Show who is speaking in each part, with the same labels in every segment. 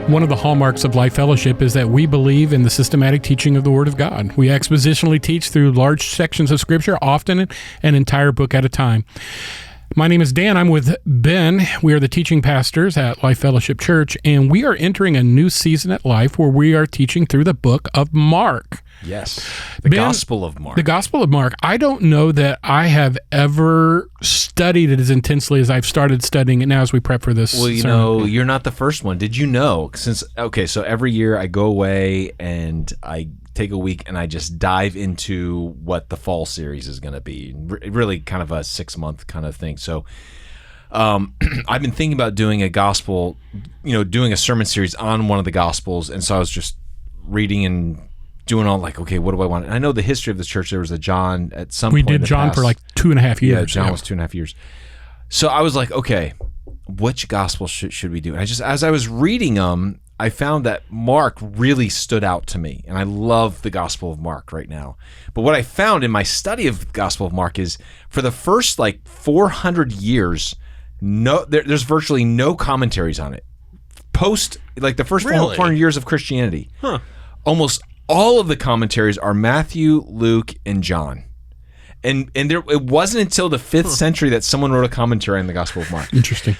Speaker 1: One of the hallmarks of Life Fellowship is that we believe in the systematic teaching of the Word of God. We expositionally teach through large sections of Scripture, often an entire book at a time. My name is Dan. I'm with Ben. We are the teaching pastors at Life Fellowship Church, and we are entering a new season at Life where we are teaching through the book of Mark.
Speaker 2: Yes, the Gospel of Mark.
Speaker 1: The Gospel of Mark. I don't know that I have ever studied it as intensely as I've started studying it now as we prep for this.
Speaker 2: Well,
Speaker 1: sermon.
Speaker 2: you're not the first one. Did you know? So every year I go away and I take a week and I just dive into what the fall series is going to be. Really kind of a 6-month kind of thing. So I've been thinking about doing a gospel, doing a sermon series on one of the Gospels. And so I was just reading and doing all like, okay, what do I want? And I know the history of the church. There was a John at some point.
Speaker 1: We did John for like 2.5 years.
Speaker 2: Yeah, John was 2.5 years. So I was like, okay, which gospel should we do? And as I was reading them, I found that Mark really stood out to me, and I love the Gospel of Mark right now. But what I found in my study of the Gospel of Mark is for the first 400 years, there's virtually no commentaries on it. The first 400 years of Christianity, almost all of the commentaries are Matthew, Luke, and John. And it wasn't until the 5th century that someone wrote a commentary on the Gospel of Mark.
Speaker 1: Interesting.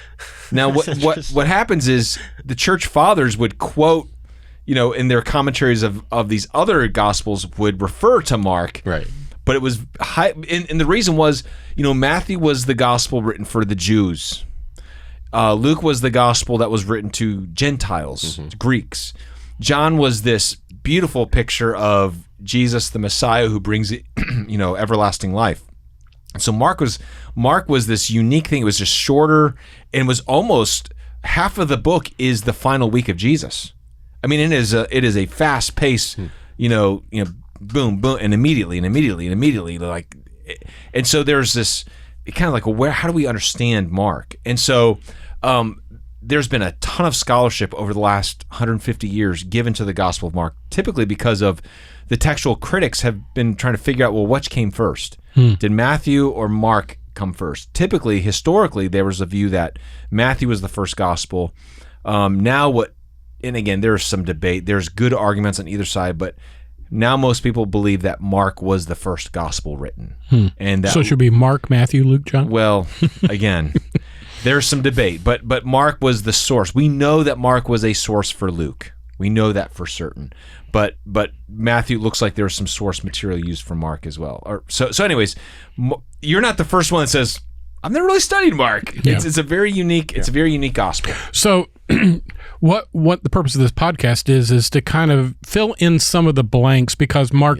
Speaker 2: Now, what happens is the church fathers would quote, in their commentaries of these other Gospels would refer to Mark.
Speaker 3: Right.
Speaker 2: But it was high, and the reason was, Matthew was the Gospel written for the Jews. Luke was the Gospel that was written to Gentiles, Greeks. John was this beautiful picture of Jesus, the Messiah, who brings everlasting life. So Mark was this unique thing. It was just shorter, and was almost half of the book is the final week of Jesus. I mean, it is a fast pace, boom, boom, and immediately, and so there's this kind of like, how do we understand Mark? And so there's been a ton of scholarship over the last 150 years given to the Gospel of Mark, typically because of the textual critics have been trying to figure out, which came first? Did Matthew or Mark come first? Typically, historically, there was a view that Matthew was the first gospel. And again, there's some debate. There's good arguments on either side, but now most people believe that Mark was the first gospel written. And
Speaker 1: so it should be Mark, Matthew, Luke, John?
Speaker 2: Well, again, there's some debate, but Mark was the source. We know that Mark was a source for Luke. We know that for certain. But Matthew looks like there was some source material used for Mark as well. So anyways, you're not the first one that says, I've never really studied Mark. Yeah. It's a very unique gospel.
Speaker 1: So what the purpose of this podcast is to kind of fill in some of the blanks, because Mark,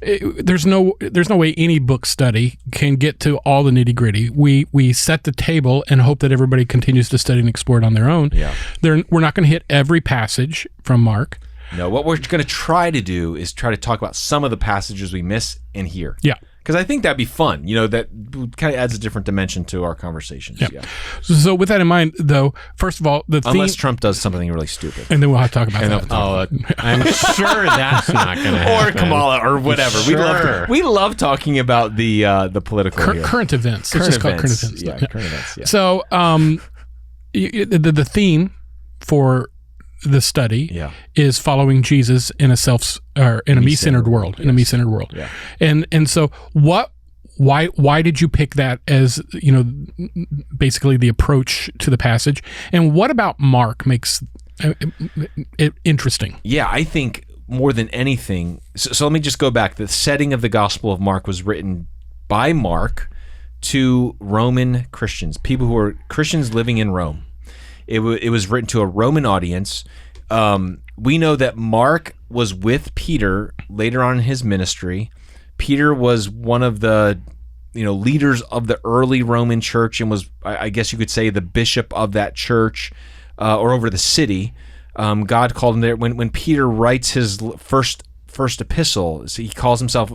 Speaker 1: there's no way any book study can get to all the nitty-gritty. We set the table and hope that everybody continues to study and explore it on their own. Yeah. We're not going to hit every passage from Mark.
Speaker 2: No, what we're going to try to do is try to talk about some of the passages we miss in here.
Speaker 1: Yeah.
Speaker 2: Because I think that'd be fun. That kind of adds a different dimension to our conversations. Yeah.
Speaker 1: So with that in mind, though, first of all,
Speaker 2: unless Trump does something really stupid,
Speaker 1: and then we'll have to talk about that.
Speaker 3: I'm sure that's not going to happen.
Speaker 2: Or Kamala, or whatever.
Speaker 3: Sure.
Speaker 2: We love talking about the political
Speaker 1: current events.
Speaker 2: Current events.
Speaker 1: Yeah,
Speaker 2: current events. Yeah.
Speaker 1: So the theme for the study is following Jesus in a me-centered world. Yes. In a me-centered world. Yeah. And so why did you pick that as basically the approach to the passage? And what about Mark makes it interesting?
Speaker 2: Yeah, I think more than anything. So let me just go back. The setting of the Gospel of Mark was written by Mark to Roman Christians, people who were Christians living in Rome. It was written to a Roman audience. We know that Mark was with Peter later on in his ministry. Peter was one of the leaders of the early Roman church, and was, I guess you could say, the bishop of that church or over the city. God called him there. When Peter writes his first epistle, so he calls himself,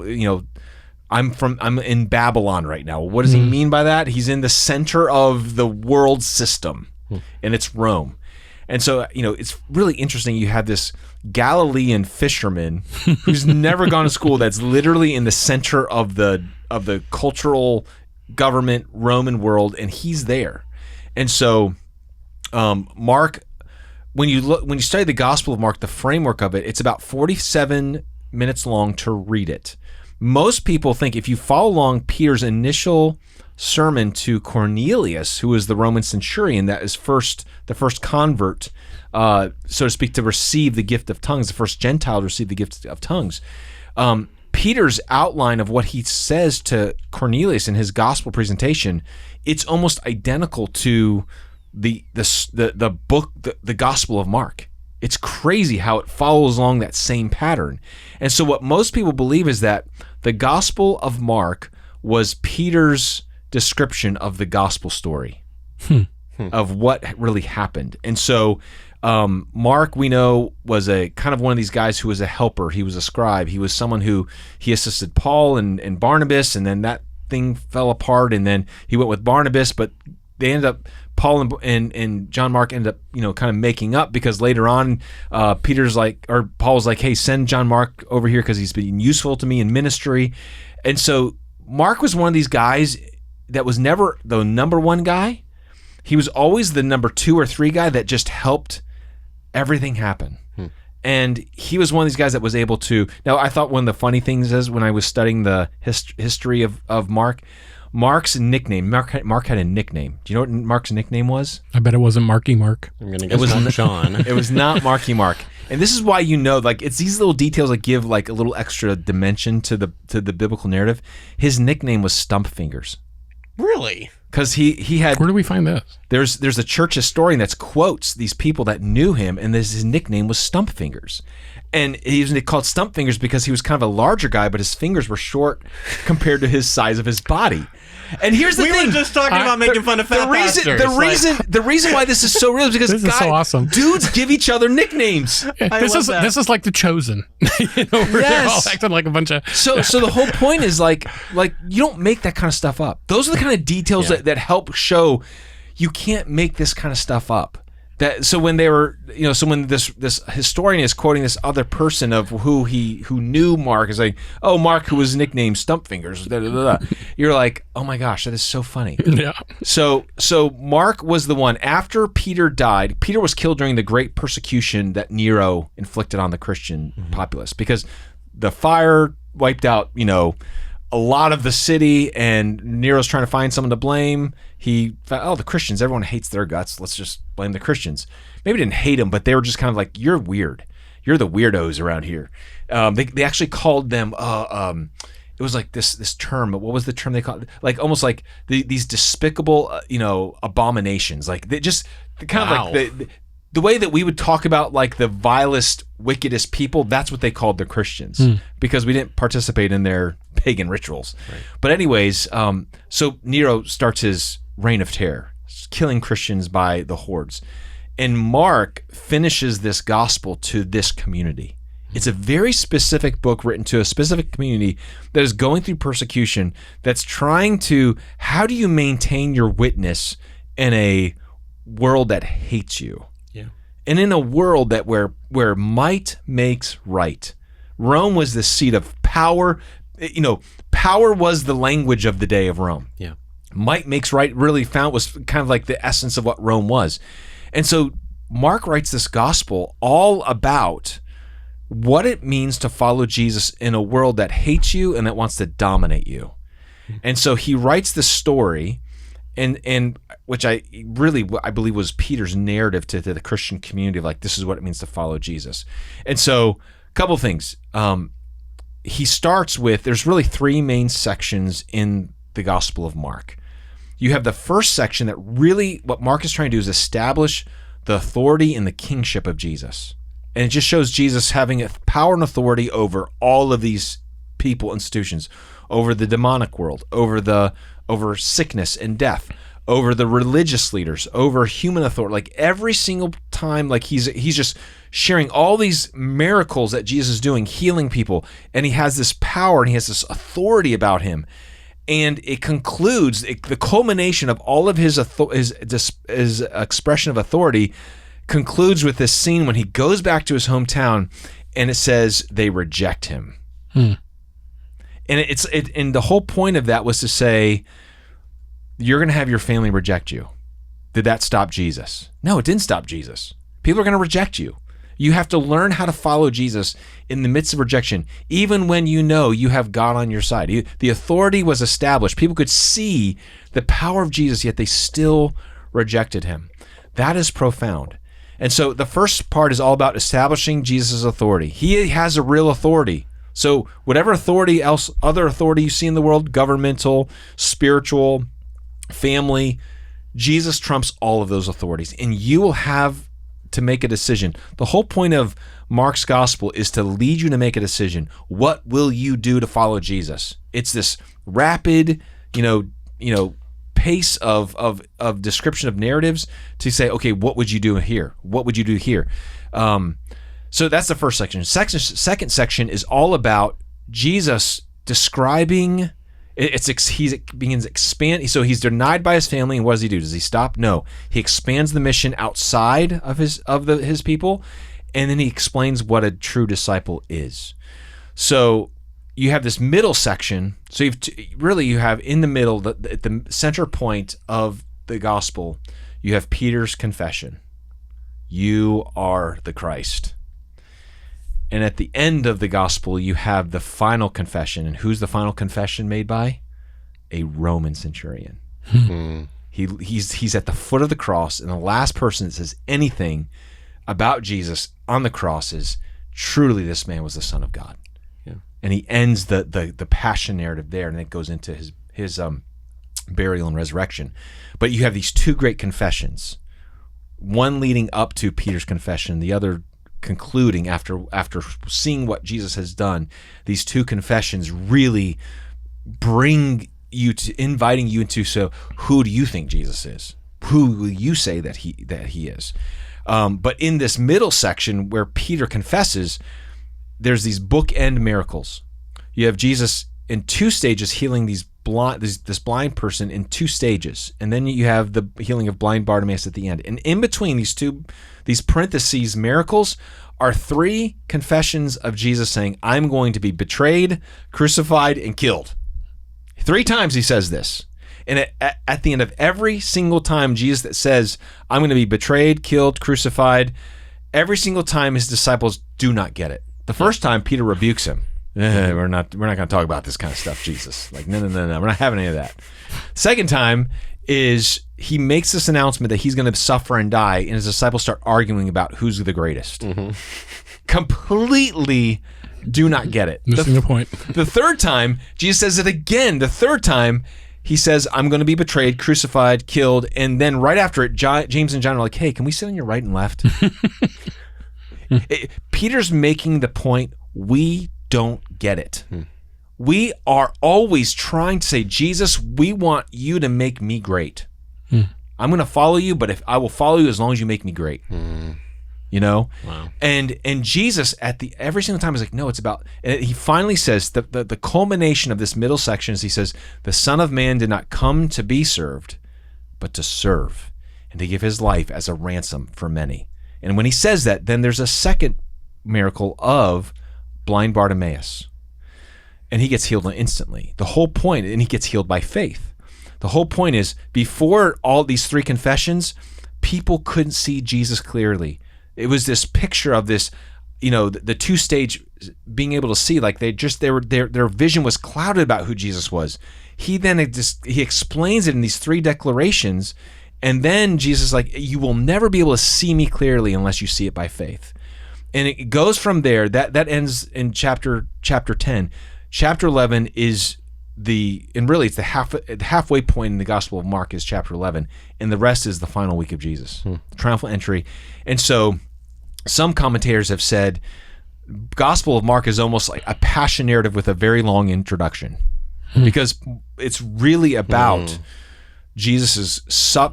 Speaker 2: I'm in Babylon right now. What does he mean by that? He's in the center of the world system. And it's Rome. And so, it's really interesting. You have this Galilean fisherman who's never gone to school, that's literally in the center of the cultural government Roman world, and he's there. And so Mark when you study the Gospel of Mark, the framework of it, it's about 47 minutes long to read it. Most people think if you follow along Peter's initial sermon to Cornelius, who was the Roman centurion that is the first convert, so to speak, to receive the gift of tongues, the first Gentile to receive the gift of tongues. Peter's outline of what he says to Cornelius in his gospel presentation, it's almost identical to the book, the Gospel of Mark. It's crazy how it follows along that same pattern. And so what most people believe is that the Gospel of Mark was Peter's description of the gospel story of what really happened. And so Mark, we know, was a kind of one of these guys who was a helper. He was a scribe. He was someone who he assisted Paul and Barnabas, and then that thing fell apart, and then he went with Barnabas, but they ended up, Paul and John Mark ended up, kind of making up, because later on, Paul's like, hey, send John Mark over here because he's been useful to me in ministry. And so Mark was one of these guys that was never the number one guy. He was always the number 2 or 3 guy that just helped everything happen. And he was one of these guys that was able to. Now, I thought one of the funny things is when I was studying the history of Mark's nickname. Mark had a nickname. Do you know what Mark's nickname was?
Speaker 1: I bet it wasn't Marky Mark.
Speaker 3: I'm gonna guess Sean.
Speaker 2: It was not Marky Mark. And this is why it's these little details that give like a little extra dimension to the biblical narrative. His nickname was Stump Fingers.
Speaker 3: Really?
Speaker 2: Because he had.
Speaker 1: Where do we find this?
Speaker 2: There's a church historian that quotes these people that knew him, and his nickname was Stump Fingers. And he was called Stump Fingers because he was kind of a larger guy, but his fingers were short compared to his size of his body. And here's the thing.
Speaker 3: We were just talking about making fun of fat pastors.
Speaker 2: The reason why this is so real is because
Speaker 1: this is so awesome.
Speaker 2: Dudes give each other nicknames.
Speaker 1: This is like The Chosen. Where they're all acting like a bunch of.
Speaker 2: So the whole point is like you don't make that kind of stuff up. Those are the kind of details that help show you can't make this kind of stuff up. So when this historian is quoting this other person of who knew Mark, is like, oh, Mark, who was nicknamed Stump Fingers, you're like, oh my gosh, that is so funny.
Speaker 1: Yeah.
Speaker 2: So Mark was the one after Peter died. Peter was killed during the great persecution that Nero inflicted on the Christian populace, because the fire wiped out, a lot of the city, and Nero's trying to find someone to blame. He found, the Christians, everyone hates their guts. Let's just blame the Christians. Maybe didn't hate them, but they were just kind of like, you're weird. You're the weirdos around here. They actually called them, it was like this term, but what was the term they called? Like almost like these despicable, abominations. Like they just kind of like the way that we would talk about like the vilest, wickedest people, that's what they called the Christians, because we didn't participate in their pagan rituals. Right. But anyways, so Nero starts his reign of terror, killing Christians by the hordes. And Mark finishes this gospel to this community. It's a very specific book written to a specific community that is going through persecution, that's trying to, how do you maintain your witness in a world that hates you? And in a world that where might makes right. Rome was the seat of power. Power was the language of the day of Rome.
Speaker 3: Yeah.
Speaker 2: Might makes right really was kind of like the essence of what Rome was. And so Mark writes this gospel all about what it means to follow Jesus in a world that hates you and that wants to dominate you. And so he writes this story, and which I believe was Peter's narrative to the Christian community of like, this is what it means to follow Jesus. And so a couple things. He starts with, there's really 3 main sections in the Gospel of Mark. You have the first section that really, what Mark is trying to do is establish the authority and the kingship of Jesus. And it just shows Jesus having power and authority over all of these people, institutions, over the demonic world, over sickness and death, over the religious leaders, over human authority. Like every single time, like he's just sharing all these miracles that Jesus is doing, healing people, and he has this power and he has this authority about him. And it concludes, the culmination of all of his expression of authority concludes with this scene when he goes back to his hometown, and it says they reject him. And and the whole point of that was to say, you're going to have your family reject you. Did that stop Jesus? No, it didn't stop Jesus, People are going to reject you. You have to learn how to follow Jesus in the midst of rejection, even when you know you have God on your side. The authority was established. People could see the power of Jesus, yet they still rejected him. That is profound. And so the first part is all about establishing Jesus' authority. He has a real authority. So whatever other authority you see in the world, governmental, spiritual, family, Jesus trumps all of those authorities. And you will have to make a decision. The whole point of Mark's gospel is to lead you to make a decision. What will you do to follow Jesus? It's this rapid, pace of description of narratives to say, okay, what would you do here? What would you do here? So that's the first section. Second section is all about Jesus describing. He begins to expand. So he's denied by his family, and what does he do? Does he stop? No. He expands the mission outside of his people, and then he explains what a true disciple is. So you have this middle section. So you have in the middle, at the center point of the gospel, you have Peter's confession. You are the Christ. And at the end of the gospel, you have the final confession. And who's the final confession made by? A Roman centurion. He's at the foot of the cross, and the last person that says anything about Jesus on the cross is, truly this man was the Son of God. Yeah. And he ends the passion narrative there, and it goes into his burial and resurrection. But you have these two great confessions, one leading up to Peter's confession, the other concluding after seeing what Jesus has done. These two confessions really bring you to inviting you into, so who do you think Jesus is? Who will you say that he is? But in this middle section where Peter confesses, there's these bookend miracles. You have Jesus in two stages healing this blind person in two stages, and then you have the healing of blind Bartimaeus at the end. And in between these parentheses miracles are three confessions of Jesus saying, I'm going to be betrayed, crucified, and killed. 3 times he says this. And at the end of every single time Jesus that says, I'm going to be betrayed, killed, crucified, every single time his disciples do not get it. The first time Peter rebukes him. We're not going to talk about this kind of stuff, Jesus. Like, no, we're not having any of that. Second time is he makes this announcement that he's going to suffer and die, and his disciples start arguing about who's the greatest. Mm-hmm. Completely do not get it.
Speaker 1: Missing the point.
Speaker 2: The third time, Jesus says it again. The third time, he says, I'm going to be betrayed, crucified, killed, and then right after it, James and John are like, hey, can we sit on your right and left? Peter's making the point, we don't get it. We are always trying to say, Jesus, we want you to make me great. I'm going to follow you, but if I will follow you as long as you make me great. Wow. And Jesus every single time is like, no, it's about, and he finally says the culmination of this middle section is he says, the Son of Man did not come to be served, but to serve and to give his life as a ransom for many. And when he says that, then there's a second miracle of blind Bartimaeus. And he gets healed instantly. The whole point, and he gets healed by faith. The whole point is, before all these 3 confessions, people couldn't see Jesus clearly. It was this picture of this, the 2-stage being able to see, like their vision was clouded about who Jesus was. He explains it in these 3 declarations, and then Jesus is like, you will never be able to see me clearly unless you see it by faith. And it goes from there. That ends in chapter 10. Chapter 11 is it's the halfway point in the Gospel of Mark is chapter 11, and the rest is the final week of Jesus, triumphal entry. And so some commentators have said Gospel of Mark is almost like a passion narrative with a very long introduction, because it's really about Jesus'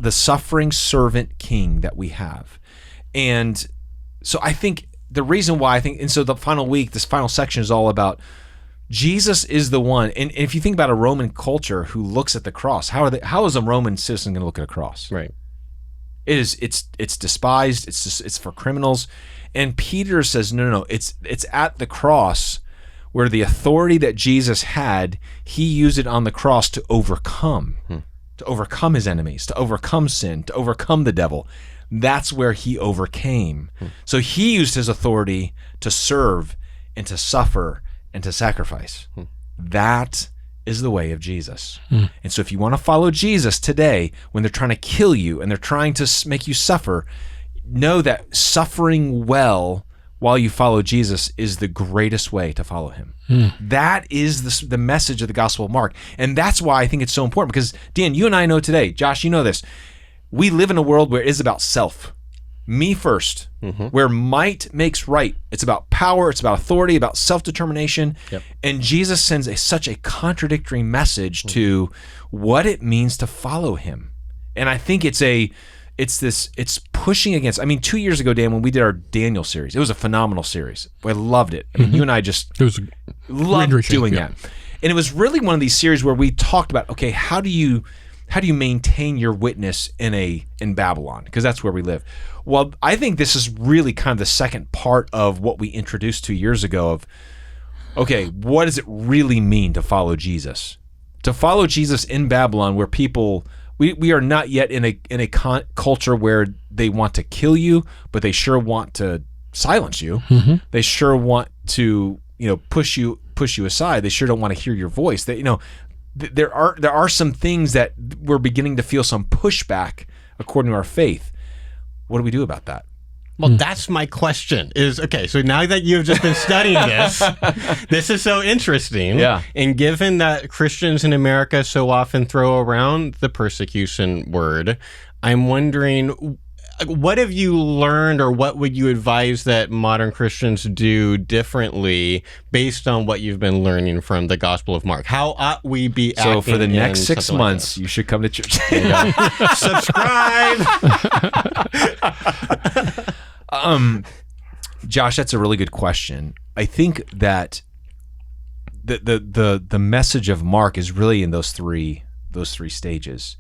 Speaker 2: the suffering servant king that we have. And so I think the reason why and so the final week, this final section is all about Jesus is the one. And if you think about a Roman culture who looks at the cross, how is a Roman citizen going to look at a cross?
Speaker 3: Right.
Speaker 2: It's despised. It's for criminals. And Peter says, no. It's at the cross where the authority that Jesus had, he used it on the cross to overcome his enemies, to overcome sin, to overcome the devil. that's where he overcame. So he used his authority to serve and to suffer and to sacrifice. That is the way of Jesus. And so if you want to follow Jesus today, when they're trying to kill you and they're trying to make you suffer, know that suffering well while you follow Jesus is the greatest way to follow him. That is the message of the Gospel of Mark. And that's why I think it's so important, because Dan, you and I know today, Josh, you know this, we live in a world where it is about self. Me first, where might makes right. It's about power, it's about authority, about self-determination. And Jesus sends such a contradictory message to what it means to follow him. And I think it's pushing against. I mean, 2 years ago, Dan, when we did our Daniel series, it was a phenomenal series. I loved it. I mean, you and I just loved doing that. And it was really one of these series where we talked about, okay, how do you maintain your witness in Babylon? Because that's where we live. Well, I think this is really kind of the second part of what we introduced 2 years ago of, okay, what does it really mean to follow Jesus? To follow Jesus in Babylon, where people, we are not yet in a culture where they want to kill you, but they sure want to silence you. They sure want to, push you aside. They sure don't want to hear your voice. There are some things that we're beginning to feel some pushback according to our faith. What do we do about that?
Speaker 3: Well, that's my question okay, so now that you've just been studying this is so interesting.
Speaker 2: Yeah.
Speaker 3: And given that Christians in America so often throw around the persecution word, I'm wondering, what have you learned, or what would you advise that modern Christians do differently based on what you've been learning from the Gospel of Mark? How ought we be acting?
Speaker 2: So for the next 6 months, you should come to church.
Speaker 3: Subscribe.
Speaker 2: Josh, that's a really good question. I think that the message of Mark is really in those three stages.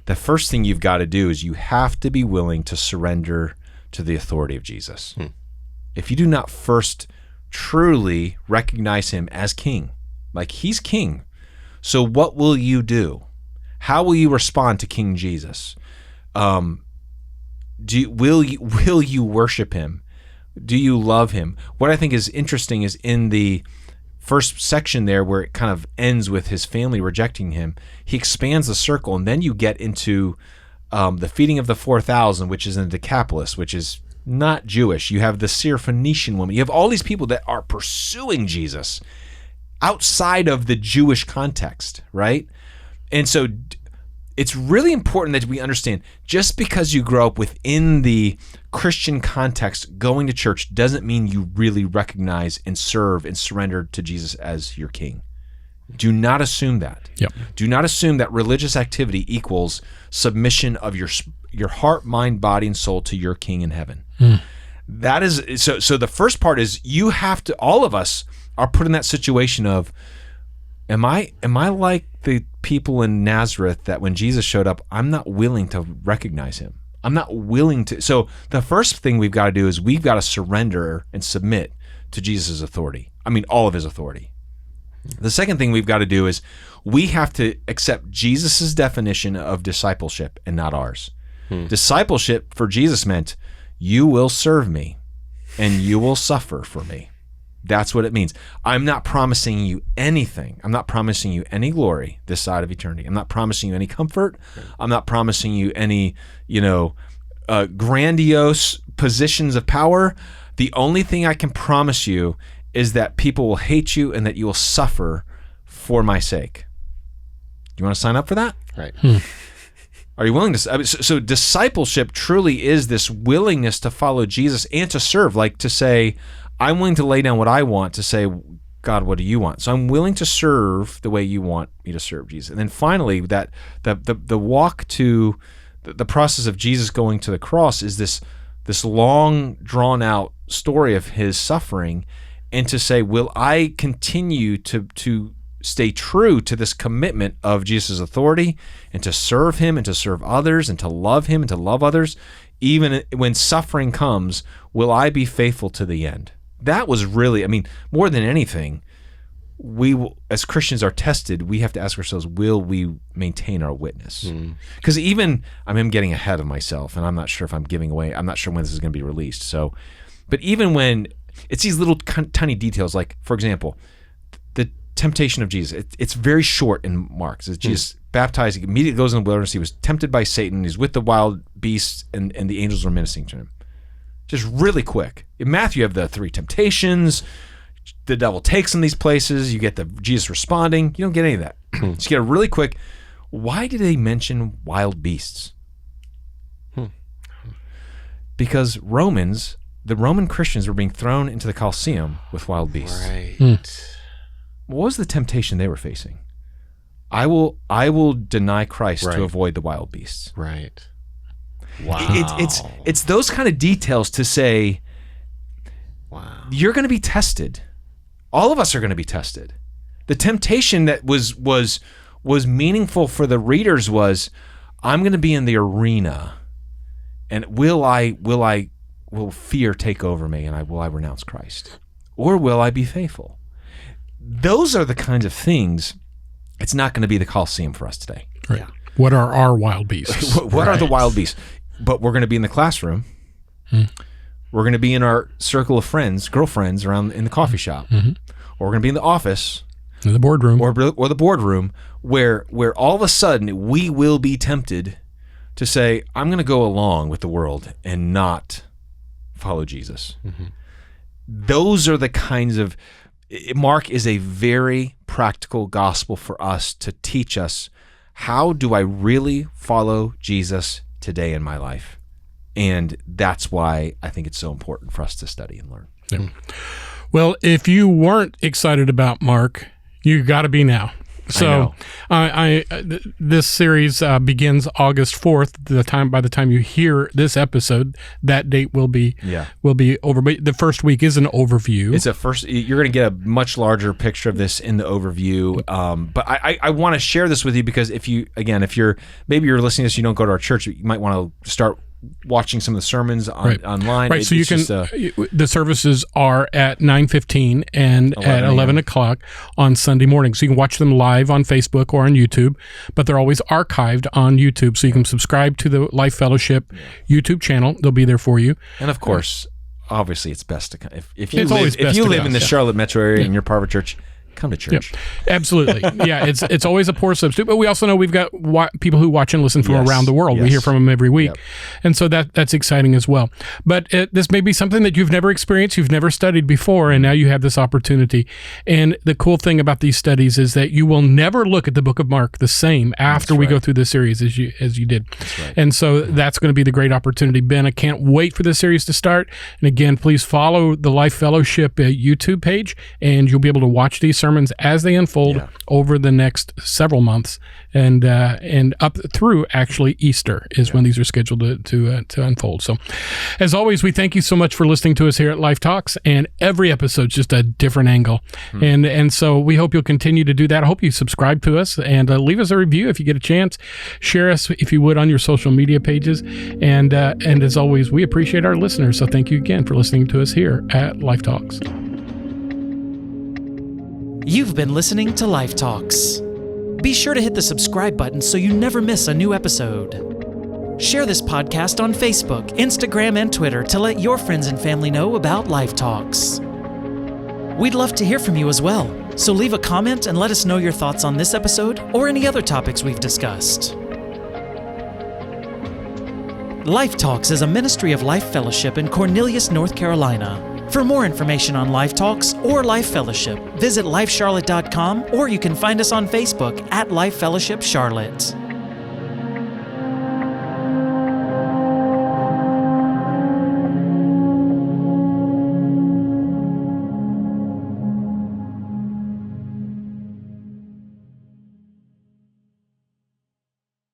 Speaker 2: The first thing you've got to do is you have to be willing to surrender to the authority of Jesus. If you do not first truly recognize him as king, like he's king, so what will you do? How will you respond to King Jesus? Will you worship him? Do you love him? What I think is interesting is in the first section there, where it kind of ends with his family rejecting him, he expands the circle, and then you get into the feeding of the 4,000, which is in the Decapolis, which is not Jewish. You have the Syrophoenician woman. You have all these people that are pursuing Jesus outside of the Jewish context, right? And so it's really important that we understand, just because you grow up within the Christian context, going to church doesn't mean you really recognize and serve and surrender to Jesus as your king. Do not assume that. Do not assume that religious activity equals submission of your heart, mind, body, and soul to your king in heaven. That is so the first part is, you have to, all of us are put in that situation of, am I like the people in Nazareth that when Jesus showed up, I'm not willing to recognize him. I'm not willing to. So the first thing we've got to do is we've got to surrender and submit to Jesus' authority. I mean, all of his authority. The second thing we've got to do is we have to accept Jesus' definition of discipleship and not ours. Discipleship for Jesus meant, you will serve me and you will suffer for me. That's what it means. I'm not promising you anything. I'm not promising you any glory this side of eternity. I'm not promising you any comfort. I'm not promising you any, grandiose positions of power. The only thing I can promise you is that people will hate you and that you will suffer for my sake. Do you want to sign up for that?
Speaker 3: Right.
Speaker 2: Are you willing to? So discipleship truly is this willingness to follow Jesus and to serve, like to say, I'm willing to lay down what I want to say, God, what do you want? So I'm willing to serve the way you want me to serve, Jesus. And then finally, that the walk to the process of Jesus going to the cross is this long, drawn out story of his suffering, and to say, will I continue to stay true to this commitment of Jesus' authority, and to serve him and to serve others and to love him and to love others, even when suffering comes? Will I be faithful to the end? That was really, more than anything, we will, as Christians are tested, we have to ask ourselves, will we maintain our witness? Because even, I'm getting ahead of myself, and I'm not sure if I'm giving away, I'm not sure when this is going to be released. So, but even when it's these little tiny details, like, for example, the temptation of Jesus, it's very short in Mark. It's Jesus baptized, he immediately goes in the wilderness, he was tempted by Satan, he's with the wild beasts, and the angels were ministering to him. Just really quick. In Matthew, you have the 3 temptations, the devil takes him these places, you get the Jesus responding, you don't get any of that. So you get a really quick, why did they mention wild beasts? Because the Roman Christians were being thrown into the Colosseum with wild beasts.
Speaker 3: Right.
Speaker 2: What was the temptation they were facing? I will deny Christ to avoid the wild beasts.
Speaker 3: Right. Wow.
Speaker 2: It's those kind of details to say,
Speaker 3: wow,
Speaker 2: you're going to be tested. All of us are going to be tested. The temptation that was meaningful for the readers was, I'm going to be in the arena, and will fear take over me, and will I renounce Christ, or will I be faithful? Those are the kinds of things. It's not going to be the Colosseum for us today.
Speaker 1: Right. Yeah. What are our wild beasts?
Speaker 2: What are the wild beasts? But we're going to be in the classroom. We're going to be in our circle of friends, girlfriends around in the coffee shop. Or we're going to be in the office.
Speaker 1: In the boardroom.
Speaker 2: Or the boardroom, where all of a sudden we will be tempted to say, I'm going to go along with the world and not follow Jesus. Those are the kinds of... Mark is a very practical gospel for us to teach us, how do I really follow Jesus today in my life? And that's why I think it's so important for us to study and learn.
Speaker 1: Yeah. Well, if you weren't excited about Mark, you got to be now. So this series begins August 4th. By the time you hear this episode, that date will be over. But the first week is an overview.
Speaker 2: You're going to get a much larger picture of this in the overview. But I want to share this with you because if you're listening to this, you don't go to our church, you might want to start watching some of the sermons online.
Speaker 1: Right, so you can. The services are at 9:15 and at 11 o'clock on Sunday morning. So you can watch them live on Facebook or on YouTube, but they're always archived on YouTube. So you can subscribe to the Life Fellowship YouTube channel. They'll be there for you.
Speaker 2: And of course, obviously, it's best to if you live in the Charlotte metro area and you're part of a church, come to church.
Speaker 1: Yep. Absolutely. Yeah, it's always a poor substitute, but we also know we've got people who watch and listen from around the world. We hear from them every week. Yep. And so that's exciting as well. But this may be something that you've never experienced, you've never studied before, and now you have this opportunity. And the cool thing about these studies is that you will never look at the book of Mark the same after we go through this series as you did. That's right. And so that's going to be the great opportunity. Ben, I can't wait for this series to start. And again, please follow the Life Fellowship YouTube page, and you'll be able to watch these sermons as they unfold over the next several months, and up through actually Easter is when these are scheduled to unfold. So, as always, we thank you so much for listening to us here at Life Talks, and every episode's just a different angle, and so we hope you'll continue to do that. I hope you subscribe to us and leave us a review if you get a chance. Share us if you would on your social media pages, and as always, we appreciate our listeners. So thank you again for listening to us here at Life Talks.
Speaker 4: You've been listening to Life Talks. Be sure to hit the subscribe button so you never miss a new episode. Share this podcast on Facebook, Instagram, and Twitter to let your friends and family know about Life Talks. We'd love to hear from you as well, so leave a comment and let us know your thoughts on this episode or any other topics we've discussed. Life Talks is a ministry of Life Fellowship in Cornelius, North Carolina. For more information on Life Talks or Life Fellowship, visit lifecharlotte.com, or you can find us on Facebook at Life Fellowship Charlotte.